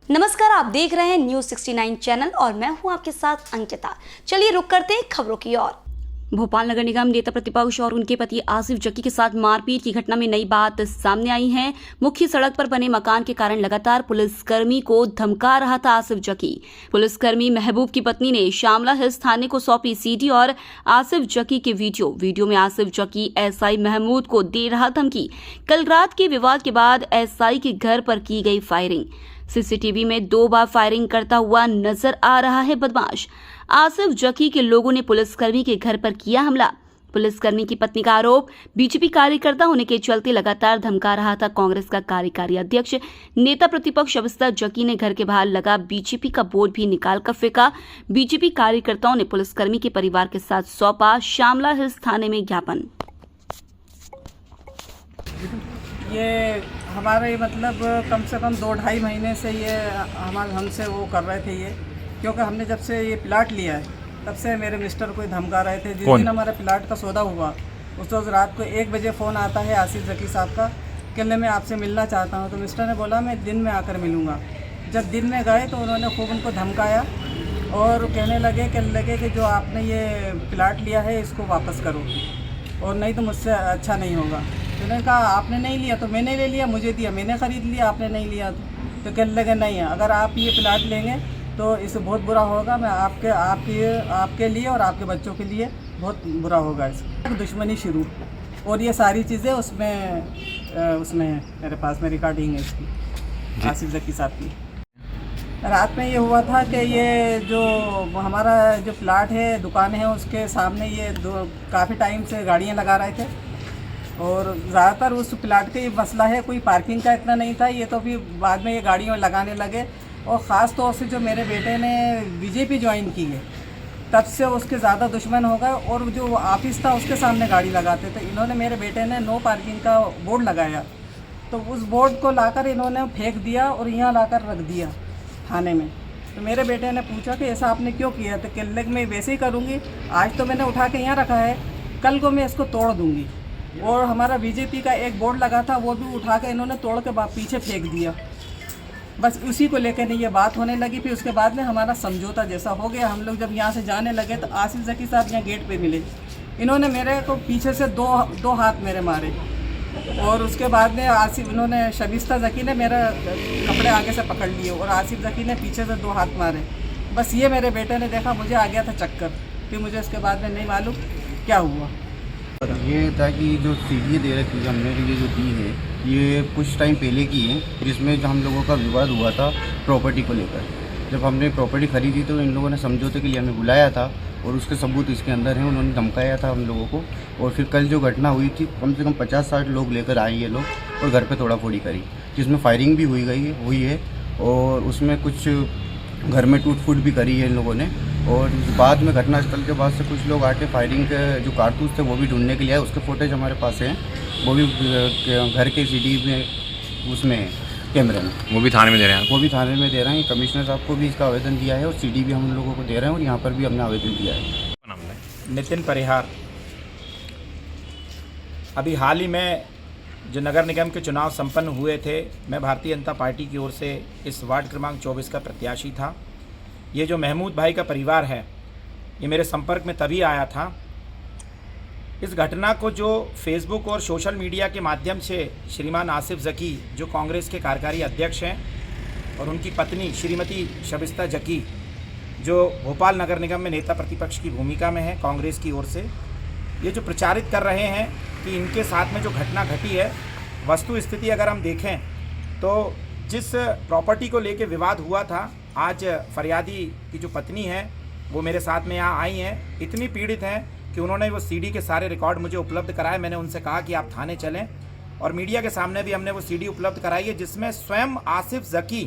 नमस्कार, आप देख रहे हैं न्यूज 69 चैनल और मैं हूं आपके साथ अंकिता। चलिए रुक करते हैं खबरों की ओर। भोपाल नगर निगम नेता प्रतिपक्ष और उनके पति आसिफ जकी के साथ मारपीट की घटना में नई बात सामने आई है। मुख्य सड़क पर बने मकान के कारण लगातार पुलिसकर्मी को धमका रहा था आसिफ जकी। पुलिसकर्मी महबूब की पत्नी ने श्यामला हिल्स थाने को सौंपी सीडी और आसिफ जकी के वीडियो में आसिफ जकी एसआई महमूद को दे रहा धमकी। कल रात के विवाद के बाद एसआई के घर पर की गई फायरिंग। सीसीटीवी में 2 बार फायरिंग करता हुआ नजर आ रहा है बदमाश। आसिफ जकी के लोगों ने पुलिसकर्मी के घर पर किया हमला। पुलिसकर्मी की पत्नी का आरोप बीजेपी कार्यकर्ता होने के चलते लगातार धमका रहा था। कांग्रेस का कार्यकारी अध्यक्ष नेता प्रतिपक्ष शबिस्ता जकी ने घर के बाहर लगा बीजेपी का बोर्ड भी निकाल कर फेंका। बीजेपी कार्यकर्ताओं ने पुलिसकर्मी के परिवार के साथ सौंपा श्यामला हिल्स थाने में ज्ञापन। ये हमारे मतलब कम से कम 2-2.5 महीने से ये हमसे वो कर रहे थे ये, क्योंकि हमने जब से ये प्लाट लिया है तब से मेरे मिस्टर को धमका रहे थे। जिस दिन हमारे प्लाट का सौदा हुआ उस रोज़ रात को 1 बजे फ़ोन आता है आसिफ जकी साहब का, कहने मैं आपसे मिलना चाहता हूँ। तो मिस्टर ने बोला मैं दिन में आकर मिलूँगा। जब दिन में गए तो उन्होंने खूब उनको धमकाया और कहने लगे कि जो आपने ये प्लाट लिया है इसको वापस करो और नहीं तो मुझसे अच्छा नहीं होगा। तो मैंने कहा आपने नहीं लिया तो मैंने ले लिया, मुझे दिया मैंने ख़रीद लिया, आपने नहीं लिया तो कहने लगे नहीं है, अगर आप ये प्लाट लेंगे तो इससे बहुत बुरा होगा। मैं आपके लिए और आपके बच्चों के लिए बहुत बुरा होगा। इसकी दुश्मनी शुरू और ये सारी चीज़ें उसमें मेरे पास में रिकॉर्डिंग है इसकी आसिफ जकी साहब की। रात में ये हुआ था कि ये जो हमारा जो प्लाट है दुकान है उसके सामने ये काफ़ी टाइम से गाड़ियाँ लगा रहे थे और ज़्यादातर उस प्लाट का ये मसला है, कोई पार्किंग का इतना नहीं था। ये तो फिर बाद में ये गाड़ियाँ लगाने लगे और ख़ास तौर से जो मेरे बेटे ने बीजेपी ज्वाइन की है तब से उसके ज़्यादा दुश्मन हो गए और जो ऑफिस था उसके सामने गाड़ी लगाते थे। इन्होंने मेरे बेटे ने नो पार्किंग का बोर्ड लगाया तो उस बोर्ड को लाकर इन्होंने फेंक दिया और यहाँ लाकर रख दिया थाने में। तो मेरे बेटे ने पूछा कि ऐसा आपने क्यों किया, तो कहने लगे मैं वैसे ही करूँगी, आज तो मैंने उठा के यहाँ रखा है, कल को मैं इसको तोड़ दूँगी। और हमारा बीजेपी का एक बोर्ड लगा था वो भी उठा के इन्होंने तोड़ के पीछे फेंक दिया। बस उसी को लेकर ये बात होने लगी। फिर उसके बाद में हमारा समझौता जैसा हो गया। हम लोग जब यहाँ से जाने लगे तो आसिफ जकी साहब यहाँ गेट पे मिले। इन्होंने मेरे को पीछे से दो हाथ मेरे मारे और उसके बाद में इन्होंने शबिस्ता जकी ने मेरे कपड़े आगे से पकड़ लिए और आसिफ जकी ने पीछे से 2 हाथ मारे। बस ये मेरे बेटे ने देखा, मुझे आ गया था चक्कर। फिर मुझे उसके बाद में नहीं मालूम क्या हुआ। ये था कि जो सीढ़ी दे रखी है हमने ये जो दी है ये कुछ टाइम पहले की है, जिसमें जो हम लोगों का विवाद हुआ था प्रॉपर्टी को लेकर। जब हमने प्रॉपर्टी खरीदी तो इन लोगों ने समझौते के लिए हमें बुलाया था और उसके सबूत इसके अंदर हैं। उन्होंने धमकाया था हम लोगों को और फिर कल जो घटना हुई थी कम से कम 50-60 लोग लेकर आए ये लोग और घर पे तोड़ाफोड़ी करी, जिसमें फायरिंग भी हुई है और उसमें कुछ घर में टूट फूट भी करी है इन लोगों ने। और बाद में घटनास्थल के बाद से कुछ लोग आके फायरिंग के जो कारतूस थे वो भी ढूंढने के लिए आए। उसके फुटेज हमारे पास हैं, वो भी घर के सीडी में उसमें कैमरे में वो भी थाने में दे रहे हैं। वो भी थाने में दे रहे हैं। कमिश्नर साहब को भी इसका आवेदन दिया है और सीडी भी हम लोगों को दे रहे हैं और यहाँ पर भी हमने आवेदन दिया है। नितिन परिहार। अभी हाल ही में जो नगर निगम के चुनाव संपन्न हुए थे, मैं भारतीय जनता पार्टी की ओर से इस वार्ड क्रमांक 24 का प्रत्याशी था। ये जो महमूद भाई का परिवार है ये मेरे संपर्क में तभी आया था। इस घटना को जो फेसबुक और सोशल मीडिया के माध्यम से श्रीमान आसिफ जकी जो कांग्रेस के कार्यकारी अध्यक्ष हैं और उनकी पत्नी श्रीमती शबिस्ता जकी जो भोपाल नगर निगम में नेता प्रतिपक्ष की भूमिका में है कांग्रेस की ओर से, ये जो प्रचारित कर रहे हैं कि इनके साथ में जो घटना घटी है, वस्तु स्थिति अगर हम देखें तो जिस प्रॉपर्टी को लेके विवाद हुआ था, आज फरियादी की जो पत्नी है वो मेरे साथ में यहाँ आई हैं। इतनी पीड़ित हैं कि उन्होंने वो सीडी के सारे रिकॉर्ड मुझे उपलब्ध कराए। मैंने उनसे कहा कि आप थाने चलें और मीडिया के सामने भी हमने वो सीडी उपलब्ध कराई है, जिसमें स्वयं आसिफ जकी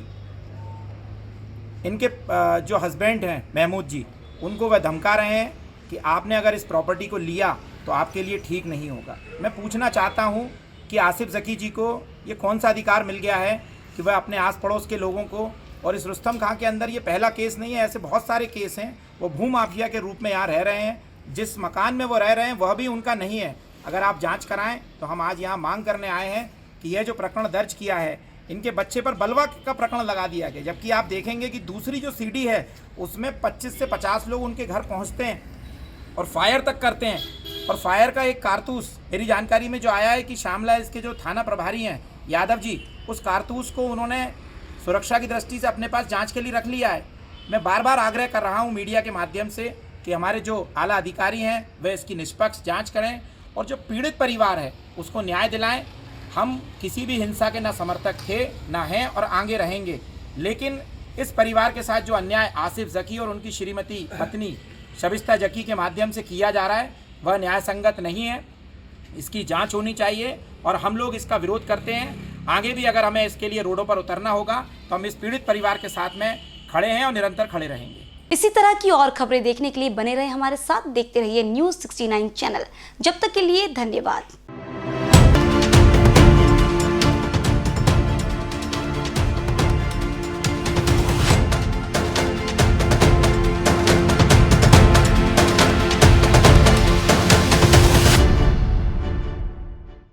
इनके जो हस्बैंड हैं महमूद जी, उनको वह धमका रहे हैं कि आपने अगर इस प्रॉपर्टी को लिया तो आपके लिए ठीक नहीं होगा। मैं पूछना चाहता हूँ कि आसिफ जकी जी को ये कौन सा अधिकार मिल गया है कि वह अपने आस पड़ोस के लोगों को, और इस रुस्तम खां के अंदर ये पहला केस नहीं है, ऐसे बहुत सारे केस हैं। वो भू माफिया के रूप में यहाँ रह रहे हैं, जिस मकान में वो रह रहे हैं वह भी उनका नहीं है। अगर आप जांच कराएं तो हम आज यहाँ मांग करने आए हैं कि यह जो प्रकरण दर्ज किया है इनके बच्चे पर बलवा का प्रकरण लगा दिया गया, जबकि आप देखेंगे कि दूसरी जो सीडी है उसमें 25 से 50 लोग उनके घर पहुंचते हैं और फायर तक करते हैं। और फायर का एक कारतूस मेरी जानकारी में जो आया है कि श्यामला इसके जो थाना प्रभारी हैं यादव जी, उस कारतूस को उन्होंने सुरक्षा की दृष्टि से अपने पास जांच के लिए रख लिया है। मैं बार बार आग्रह कर रहा हूं मीडिया के माध्यम से कि हमारे जो आला अधिकारी हैं वे इसकी निष्पक्ष जांच करें और जो पीड़ित परिवार है उसको न्याय दिलाएं। हम किसी भी हिंसा के ना समर्थक थे ना हैं और आगे रहेंगे, लेकिन इस परिवार के साथ जो अन्याय आसिफ जकी और उनकी श्रीमती पत्नी शबिस्ता जकी के माध्यम से किया जा रहा है वह न्याय संगत नहीं है। इसकी जांच होनी चाहिए और हम लोग इसका विरोध करते हैं। आगे भी अगर हमें इसके लिए रोडों पर उतरना होगा तो हम इस पीड़ित परिवार के साथ में खड़े हैं और निरंतर खड़े रहेंगे। इसी तरह की और खबरें देखने के लिए बने रहे हमारे साथ, देखते रहिए न्यूज़ 69 चैनल। जब तक के लिए धन्यवाद।